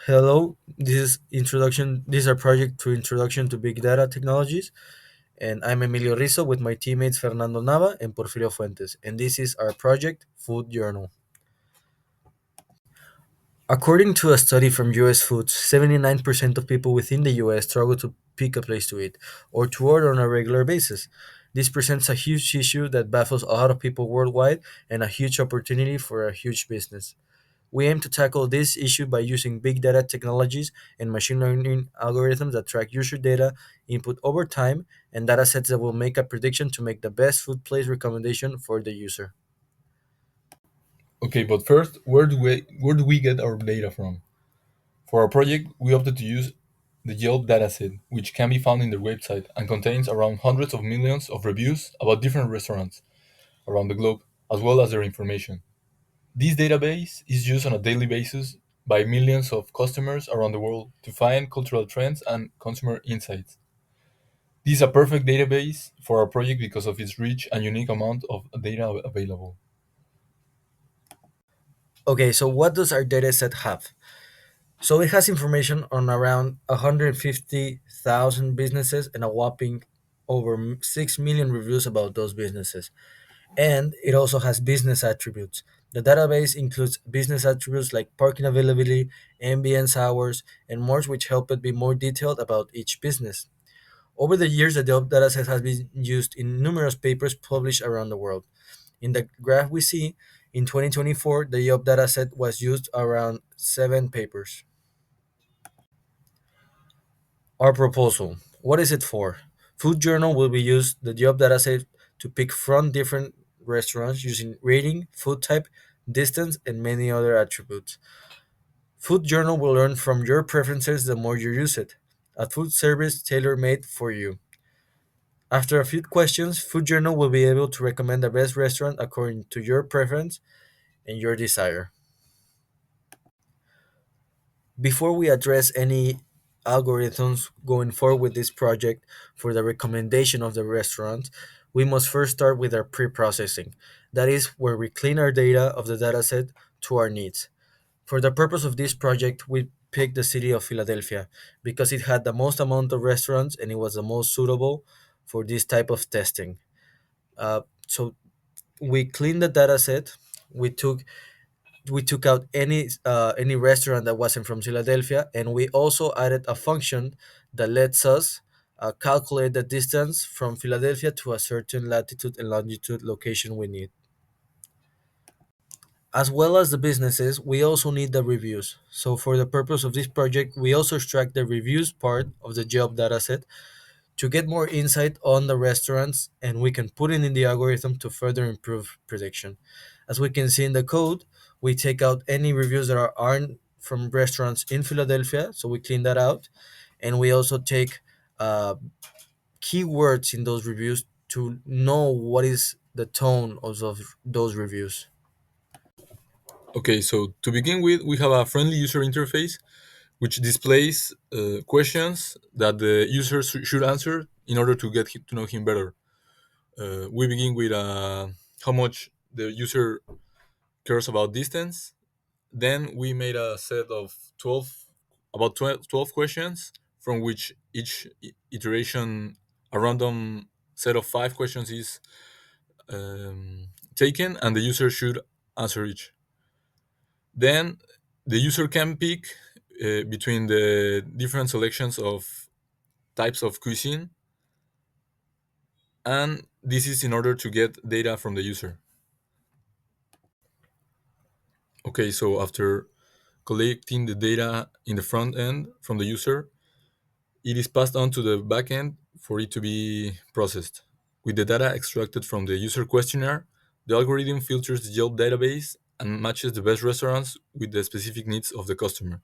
Hello, this is introduction. This is our project to introduction to big data technologies, and I'm Emilio Rizzo with my teammates Fernando Nava and Porfirio Fuentes, and this is our project Food Journal. According to a study from U.S. Foods, 79% of people within the U.S. struggle to pick a place to eat or to order on a regular basis. This presents a huge issue that baffles a lot of people worldwide and a huge opportunity for a huge business. We aim to tackle this issue by using big data technologies and machine learning algorithms that track user data input over time and data sets that will make a prediction to make the best food place recommendation for the user. Okay, but first, where do we get our data from? For our project, we opted to use the Yelp dataset, which can be found in their website and contains around hundreds of millions of reviews about different restaurants around the globe, as well as their information. This database is used on a daily basis by millions of customers around the world to find cultural trends and consumer insights. This is a perfect database for our project because of its rich and unique amount of data available. Okay, so what does our data set have? So it has information on around 150,000 businesses and a whopping over 6 million reviews about those businesses. And it also has business attributes. The database includes business attributes like parking availability, ambience hours, and more, which help it be more detailed about each business. Over the years, the Delp dataset has been used in numerous papers published around the world. In the graph we see, in 2024, the Yelp dataset was used around 7 papers. Our proposal. What is it for? Food Journal will be used the Yelp dataset to pick from different restaurants using rating, food type, distance, and many other attributes. Food Journal will learn from your preferences the more you use it. A food service tailor made for you. After a few questions, Food Journal will be able to recommend the best restaurant according to your preference and your desire. Before we address any algorithms going forward with this project for the recommendation of the restaurant, we must first start with our pre-processing. That is where we clean our data of the dataset to our needs. For the purpose of this project, we picked the city of Philadelphia because it had the most amount of restaurants and it was the most suitable for this type of testing. So we cleaned the dataset. We took we took out any restaurant that wasn't from Philadelphia, and we also added a function that lets us calculate the distance from Philadelphia to a certain latitude and longitude location we need. As well as the businesses, we also need the reviews. So for the purpose of this project, we also extract the reviews part of the job dataset to get more insight on the restaurants, and we can put it in the algorithm to further improve prediction. As we can see in the code, we take out any reviews that aren't from restaurants in Philadelphia, so we clean that out, and we also take uh, keywords in those reviews to know what is the tone of those reviews. Okay, so to begin with, we have a friendly user interface which displays questions that the user should answer in order to get to know him better. We begin with how much the user cares about distance. Then we made a set of 12 questions from which each iteration, a random set of 5 questions is taken, and the user should answer each. Then the user can pick between the different selections of types of cuisine, and this is in order to get data from the user. Okay, so after collecting the data in the front end from the user, it is passed on to the backend for it to be processed. With the data extracted from the user questionnaire, the algorithm filters the Yelp database and matches the best restaurants with the specific needs of the customer.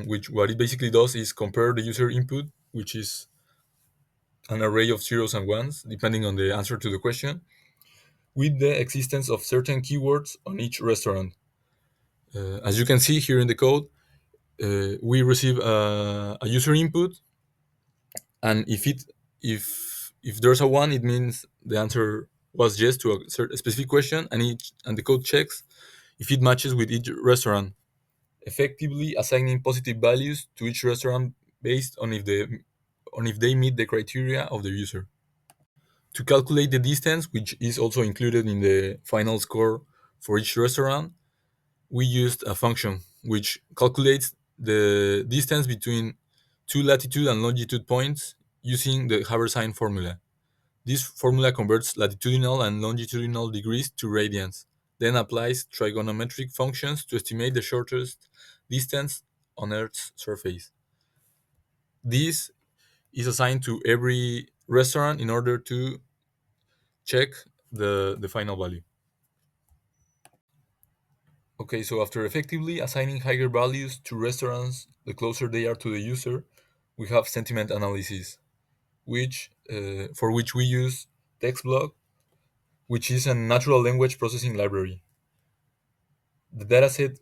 Which what it basically does is compare the user input, which is an array of zeros and ones, depending on the answer to the question, with the existence of certain keywords on each restaurant. As you can see here in the code, we receive a user input, and if there's a one, it means the answer was yes to a specific question, and the code checks if it matches with each restaurant. effectively assigning positive values to each restaurant based on if they meet the criteria of the user. To calculate the distance, which is also included in the final score for each restaurant, we used a function which calculates the distance between two latitude and longitude points using the Haber-Sign formula. This formula converts latitudinal and longitudinal degrees to radians, then applies trigonometric functions to estimate the shortest distance on Earth's surface. This is assigned to every restaurant in order to check the final value. Okay, so after effectively assigning higher values to restaurants, the closer they are to the user, we have sentiment analysis, which for which we use TextBlock, which is a natural language processing library. The dataset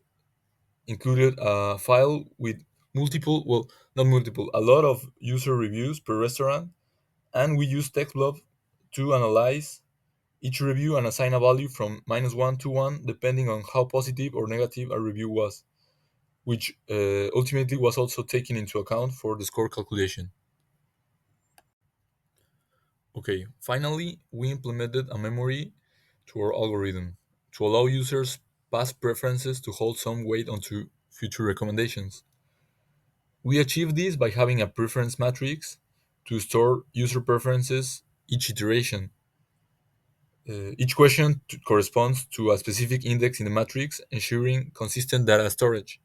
included a file with not multiple, a lot of user reviews per restaurant, and we use TextBlock to analyze each review and assign a value from -1 to 1 depending on how positive or negative a review was, which ultimately was also taken into account for the score calculation. Okay, finally, we implemented a memory to our algorithm to allow users' past preferences to hold some weight onto future recommendations. We achieve this by having a preference matrix to store user preferences each iteration. Each question corresponds to a specific index in the matrix, ensuring consistent data storage.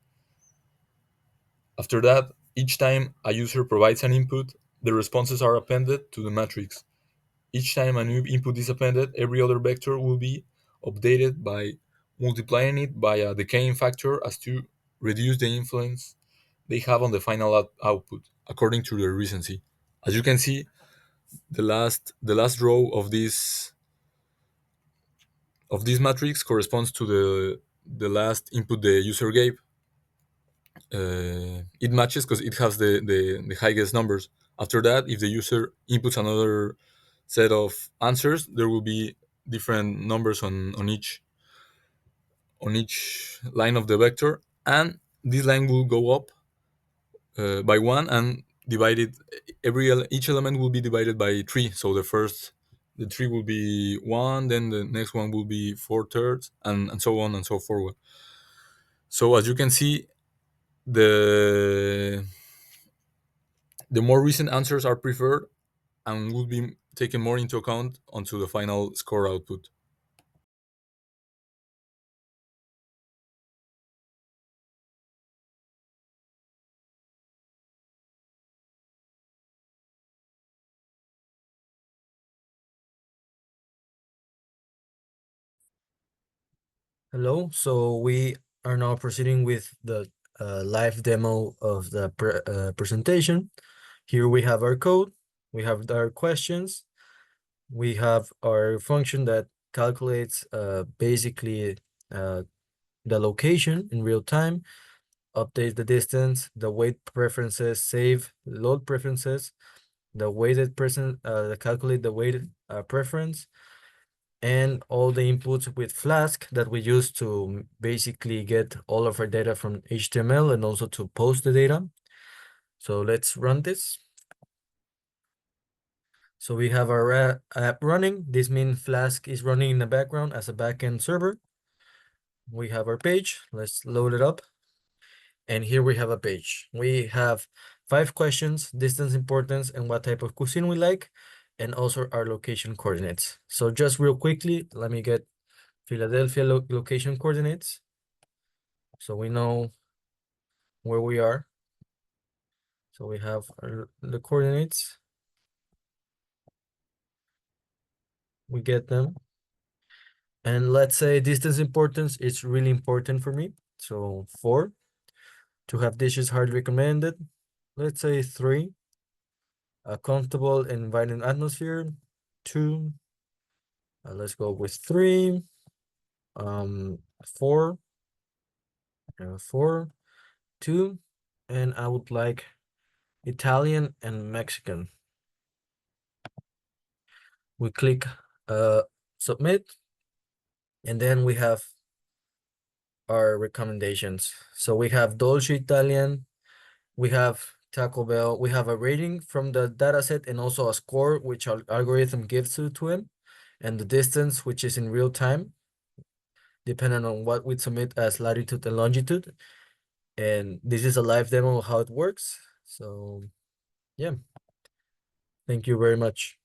After that, each time a user provides an input, the responses are appended to the matrix. Each time a new input is appended, every other vector will be updated by multiplying it by a decaying factor as to reduce the influence they have on the final output according to their recency. As you can see, the last row of this matrix corresponds to the last input the user gave. It matches because it has the highest numbers. After that, if the user inputs another set of answers, there will be different numbers on each line of the vector, and this line will go up by one and divided each element will be divided by three. So the three will be one, then the next one will be four thirds, and so on and so forward. So as you can see, the the more recent answers are preferred and will be taken more into account onto the final score output. Hello. So we are now proceeding with the live demo of the presentation. Here we have our code, we have our questions, we have our function that calculates basically the location in real time, updates the distance, the weight preferences, save load preferences, the weighted present, calculate the weighted preference, and all the inputs with Flask that we use to basically get all of our data from HTML and also to post the data. So let's run this. So we have our app running. This means Flask is running in the background as a backend server. We have our page. Let's load it up. And here we have a page. We have 5 questions, distance, importance, and what type of cuisine we like, and also our location coordinates. So just real quickly, let me get Philadelphia location coordinates. So we know where we are. So we have the coordinates. We get them. And let's say distance importance is really important for me. So 4. To have dishes highly recommended. Let's say 3. A comfortable and inviting atmosphere. 2. Let's go with 3. 4. 4. 2. And I would like Italian and Mexican. We click submit, and then we have our recommendations. So we have Dolce Italian, we have Taco Bell, we have a rating from the dataset and also a score which our algorithm gives to him, and the distance which is in real time, depending on what we submit as latitude and longitude. And this is a live demo of how it works. So yeah, thank you very much.